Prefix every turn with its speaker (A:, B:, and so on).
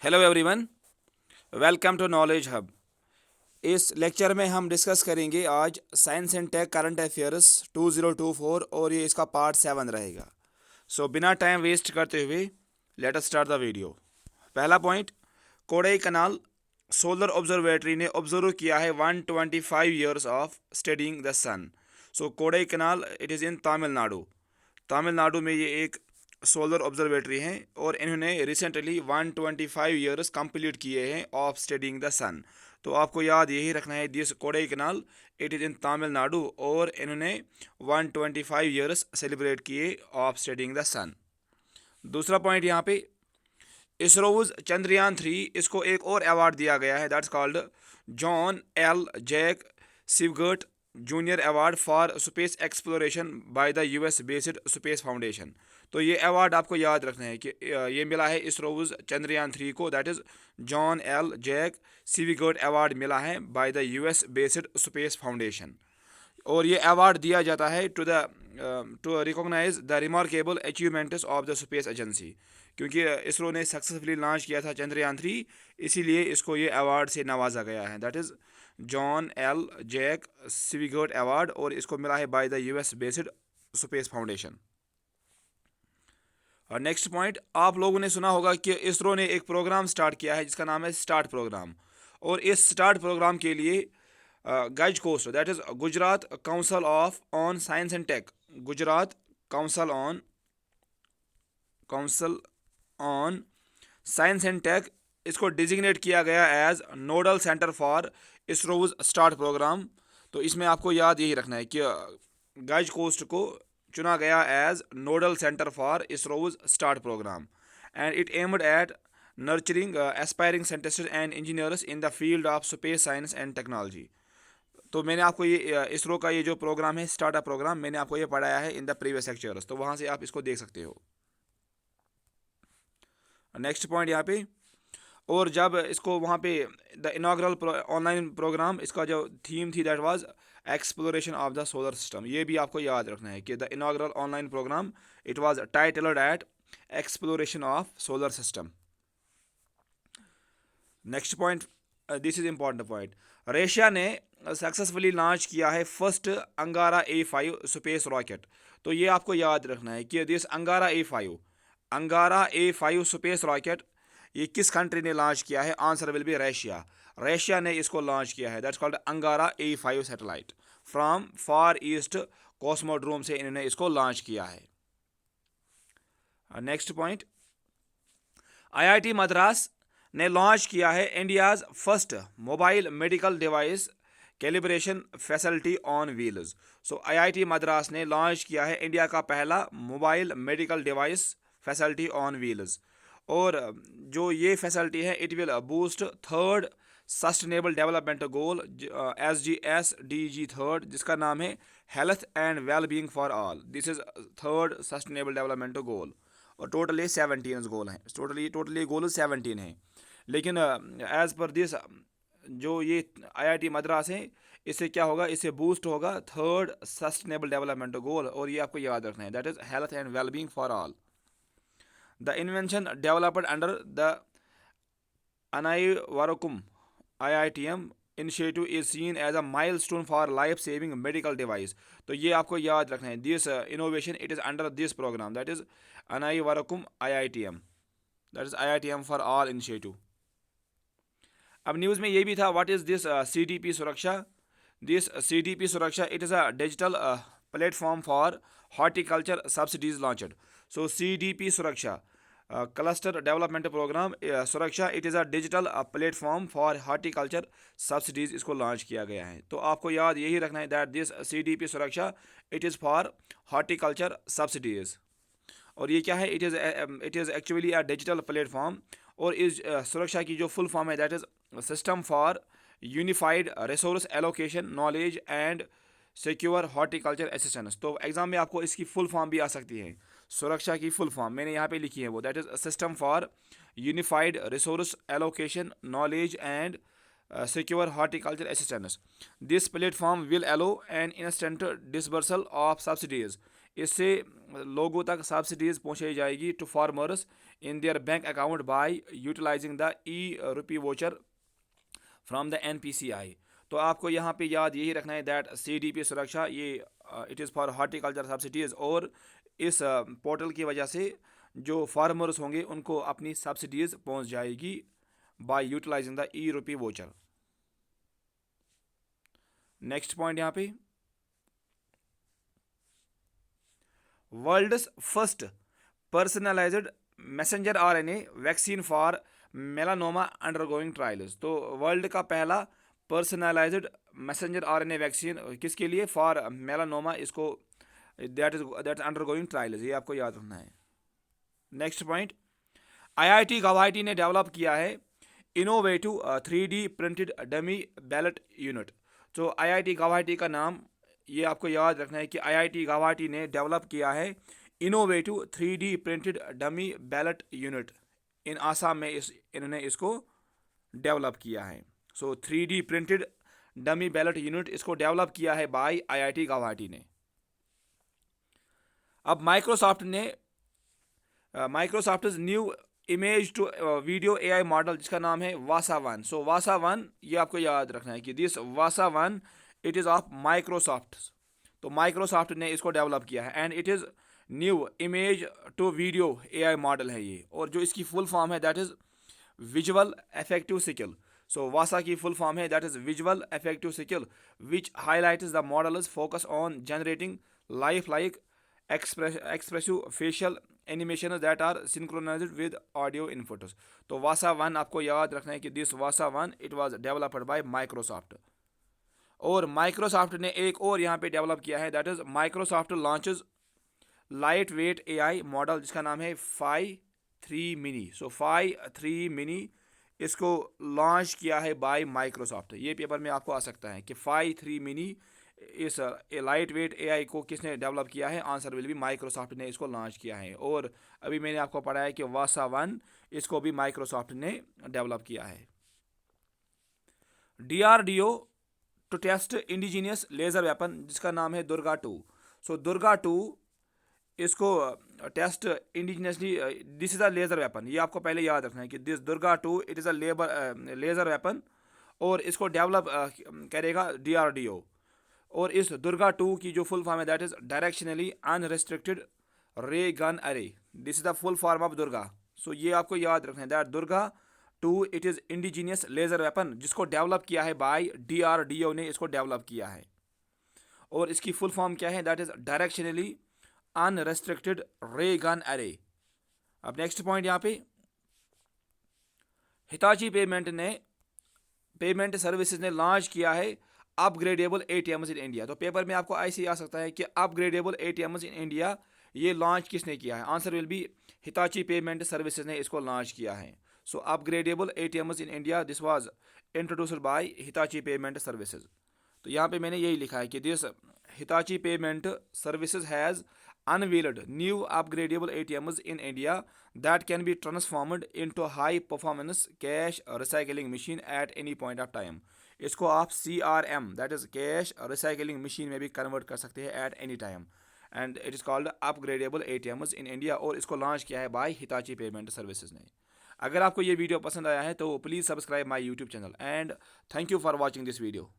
A: Hello everyone, welcome to knowledge hub. इस lecture में हम डिस्कस करेंगे आज science and tech current affairs 2024 और ये इसका पार्ट 7 रहेगा। सो बिना टाइम वेस्ट करते हुए let us start the video. पहला point, Kodai Kanal solar observatory ने ऑब्जर्व किया है 125 years of studying the sun. So Kodai Kanal it is in Tamil Nadu. Tamil Nadu में ये एक सोलर ऑब्जर्वेटरी हैं और इन्होंने रिसेंटली 125 ईयर्स कंप्लीट किए हैं ऑफ स्टडीइंग द सन। तो आपको याद यही रखना है, this Kodai Kanal it is in Tamil Nadu और इन्होंने 125 ईयर्स सेलिब्रेट किए ऑफ स्टडीइंग द सन। दूसरा पॉइंट यहाँ पे, इसरोज चंद्रयान 3 इसको एक और अवार्ड दिया गया है, that's called John L Jack Swigert junior award for space exploration by the US based space foundation. तो ये अवार्ड आपको याद रखना है कि ये मिला है इसरोज चंद्रयान 3 को, that is John L Jack Swigert award मिला है by the US based space foundation. और ये अवार्ड दिया जाता है to recognise the remarkable achievements of the space agency, क्योंकि इसरो ने सक्सेसफुली लॉन्च किया था चंद्रयान 3, इसीलिए इसको ये अवार्ड से नवाजा गया है, that is John L Jack Swigert award, और इसको मिला है by the US based space foundation. और नेक्स्ट पॉइंट, आप लोगों ने सुना होगा कि इसरो ने एक प्रोग्राम स्टार्ट किया है जिसका नाम है स्टार्ट प्रोग्राम। और इस स्टार्ट प्रोग्राम के लिए गज कोस्ट, that is Gujarat council of on science and tech, Gujarat council on science and tech, इसको डिजिग्नेट किया गया as nodal centre for ISRO's START program. तो इसमें आपको याद यही रखना है कि गज कोस्ट को चुना गया as nodal centre for ISRO's START program and it aimed at nurturing aspiring scientists and engineers in the field of space science and technology. तो मैंने आपको ये इसरो का ये जो प्रोग्राम है स्टार्टअप प्रोग्राम, मैंने आपको ये पढ़ाया है इन द प्रीवियस लेक्चर्स, तो वहाँ से आप इसको देख सकते हो। नेक्स्ट पॉइंट यहाँ पे, और जब इसको वहाँ पे द इनाग्रल ऑनलाइन प्रोग्राम, इसका जो थीम थी that was exploration of the solar system, ये भी आपको याद रखना है कि the inaugural online program it was titled at exploration of solar system. Next point, this is important point, Russia ने सक्सेसफुली लॉन्च किया है फर्स्ट अंगारा-A5 स्पेस रॉकेट। तो ये आपको याद रखना है कि दिस अंगारा-A5 स्पेस रॉकेट ये किस कंट्री ने लॉन्च किया है, answer will be Russia. Russia ने इसको लॉन्च किया है, that's called Angara satellite from Far East cosmodrome से इन्होंने इसको लॉन्च किया है। नेक्स्ट पॉइंट, आईआईटी मद्रास ने लॉन्च किया है India's first mobile medical device calibration facility on wheels. So IIT Madras ने लॉन्च किया है इंडिया का पहला mobile medical device facility on wheels. और जो ये फैसिलिटी है it will boost third sustainable development goal SDG3, जिसका नाम है health and well being for all. This is third sustainable development goal और टोटली 17 गोल हैं, टोटली गोल 17 हैं। लेकिन एज पर दिस जो ये आईआईटी मद्रास है, इससे क्या होगा, इससे बूस्ट होगा थर्ड सस्टेनेबल डेवलपमेंट गोल, और ये आपको याद रखना है, that is health and well being for all. The invention developed under the Anaivarukkum IITM initiative is seen as a milestone for life-saving medical device। तो ये आपको याद रखना है, this innovation it is under this program, that is अनाईवरकुम IITM, that is IITM for all initiative। अब news में ये भी था, व्हाट इज़ दिस CDP सुरक्षा। दिस CDP सुरक्षा it is a digital platform for horticulture subsidies launched. So CDP सुरक्षा cluster development programme सुरक्षा it is a digital platform for horticulture subsidies, इसको लॉन्च किया गया है। तो आपको याद यही रखना है दैट दिस CDP सुरक्षा it is for horticulture subsidies. और ये क्या है, it is actually a digital platform, और इस सुरक्षा की जो फुल फॉर्म है that is system for unified resource allocation knowledge and secure horticulture assistance. तो एग्जाम में आपको इसकी फुल फॉर्म भी आ सकती है, सुरक्षा की फुल फॉर्म मैंने यहाँ पे लिखी है वो, that is system for unified resource allocation knowledge and secure horticulture assistance। This platform will allow an instant disbursal of subsidies। इससे लोगों तक सब्सिडीज पहुंचाई जाएगी to farmers in their bank account by utilising the e rupee voucher from the NPCI। तो आपको यहाँ पे याद यही रखना है दैट CDP सुरक्षा ये it is for horticulture subsidies, और इस पोर्टल की वजह से जो फार्मर्स होंगे उनको अपनी सब्सिडीज़ पहुँच जाएगी by utilising the e rupee voucher. Next point यहाँ पे, world's first personalised messenger RNA vaccine for melanoma undergoing trials. तो वर्ल्ड का पहला पर्सनलाइज्ड मैसेंजर RNA वैक्सीन किसके लिए? फॉर मेलानोमा, इसको दैट अंडरगोइंग ट्रायल्स, ये आपको याद रखना है। नेक्स्ट पॉइंट, IIT गुवाहाटी ने डेवलप किया है innovative 3D printed dummy ballot unit. तो IIT गुवाहाटी का नाम ये आपको याद रखना है कि IIT गुवाहाटी ने डेवलप किया है innovative 3D printed dummy ballot unit. In Assam में इन्होंने इसको डेवलप किया है। So 3D printed dummy ballot unit इसको डेवलप किया है बाय IIT गुवाहाटी ने। अब Microsoft new image to video AI model जिसका नाम है वासा 1। सो वासा 1 ये आपको याद रखना है कि this VASA 1 it is of Microsoft. तो माइक्रोसॉफ्ट ने इसको डेवलप किया है and it is new image to video AI model है ये, और जो इसकी फुल फॉर्म है that is visual effective skill. So VASA की फुल फॉर्म है that is visual effective skill which highlights the model's focus on generating life like expressive facial animation that are synchronised with audio inputs. तो वासा 1 आपको याद रखना है कि this VASA 1 it was developed by Microsoft. और Microsoft ने एक और यहाँ पे डेवलप किया है that is Microsoft launches light weight AI model जिसका नाम है Phi 3 मिनी। सो Phi 3 मिनी इसको लॉन्च किया है बाय माइक्रोसॉफ्ट। ये पेपर में आपको आ सकता है कि Phi 3 मिनी इस लाइट वेट AI को किसने डेवलप किया है? आंसर विल भी माइक्रोसॉफ्ट ने इसको लॉन्च किया है। और अभी मैंने आपको पढ़ा है कि वासा 1 इसको भी माइक्रोसॉफ्ट ने डेवलप किया है। DRDO to test indigenous laser weapon जिसका नाम है दुर्गा 2। सो दुर्गा 2 इसको test indigenously, this is a laser weapon, ये आपको पहले याद रखना है कि this Durga 2 it is a laser weapon, और इसको डेवलप करेगा DRDO। और इस दुर्गा 2 की जो फुल फॉर्म है that is directionally unrestricted ray gun array. This is the full form of Durga. So ये आपको याद रखना है that Durga 2 it is indigenous laser weapon जिसको डेवलप किया है बाय DRDO ने इसको डेवलप किया है। और इसकी फुल फॉर्म क्या है? That is directionally unrestricted ray gun array. अब नेक्स्ट पॉइंट यहाँ पे, हिताची पेमेंट सर्विसेज ने लॉन्च किया है अपग्रेडेबल ATMs इन इंडिया। तो पेपर में आपको ऐसे ही आ सकता है कि अपग्रेडेबल ATMs इन इंडिया ये लॉन्च किसने किया है? Answer will be Hitachi payment services ने इसको लॉन्च किया है। So upgradeable ATMs in India this was introduced by Hitachi payment services. तो यहाँ पे मैंने यही लिखा है कि this Hitachi payment services has unveiled new upgradable ATMs in India that can be transformed into high performance cash recycling machine at any point of time। इसको आप CRM that is cash recycling machine में भी convert कर सकते हैं at any time, and it is called upgradable ATMs in India। और इसको launch किया है बाय हिताची पेमेंट सर्विसेज ने। अगर आपको ये वीडियो पसंद आया है तो please subscribe my YouTube channel and thank you for watching this video.